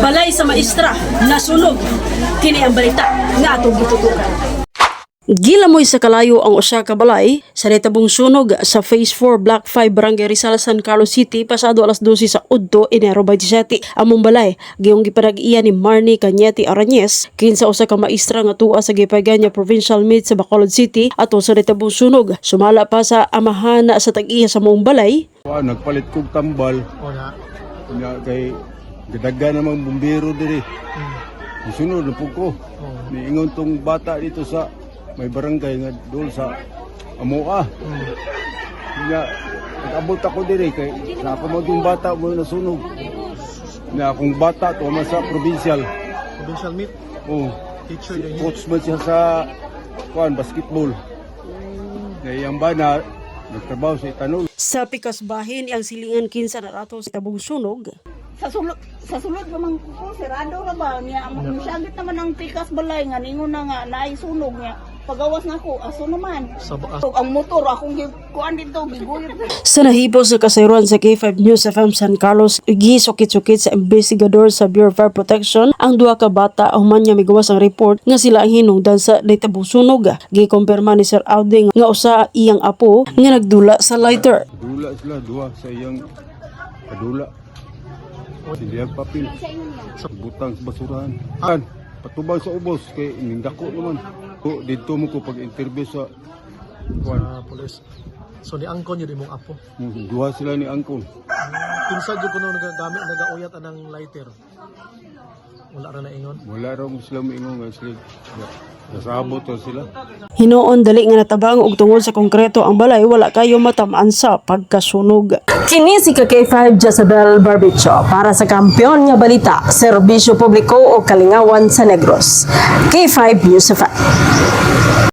Balay sa maestra nasunog, kini ang balita nga atong gitutukan. Gilamoy sa kalayo ang usa ka balay sa nahitabong sunog sa Phase 4 Block 5 Barangay Rizal, San Carlos City pasado alas 12 sa Udto, Enero 27. Among balay giyong giparag-iya ni Marnie Cañete Arañez kinsa usa ka maestra nga tuwa sa Gipaganya Provincial Meet sa Bacolod City ato sa nahitabong sunog. Sumala pa sa amahan sa tag-iya sa mong balay. Nagpalit kong tambal. Kay gadaga namang bumbero diri. Sunod na po ko. Niingon tong bata dito sa may barangay nga doon sa Amoa. Nga, nag-abot ako diri kay nakamagong bata mo nasunog. Na akong bata to man sa provincial. Provincial meet? Oh. Teacher din. Coach man siya sa basketball. Kaya yung bana, nagtrabaho sa Itanol. Sa pikas bahin ang silingan kinsa narato sa tabong sunog. Sa sulod naman ko sirado ra ba niya masyagit naman ang pikas balay nga ningon na nga naay sunog niya pagawas na ako aso naman ang motor akong kuan dito giguyod. Sa nahibaw sa kasayuran sa K5 News FM San Carlos, gisukit-sukit sa investigador sa Bureau of Fire Protection ang duha ka bata human niya migawas ang report nga sila ang hinungdan sa nahitabong sunog. Gikumpirma ni Sir Auding nga usa iyang apo nga nagdula sa lighter. Dula sila duha sa iyang kadula. Siliyang papel sa butang sa basurahan. Patubang sa ubos kay nindako naman. Dito mo ko pag-interview sa Police. So ni Angkon yun imong apo. Duha sila ni Angkon. Pinsa jud kuno nagagamit nagauyat anang lighter. Wala ra na ingon. Wala raw sila maingon nga sila. Nasabot to sila. Hinuon dali nga natabang og tungod sa konkreto ang balay wala kayo matamaan sa pagkasunog. Kini si K5 Jezabel Barbicho para sa Kampiyon nga Balita, Serbisyo Publiko o Kalingawan sa Negros. K5 News FM.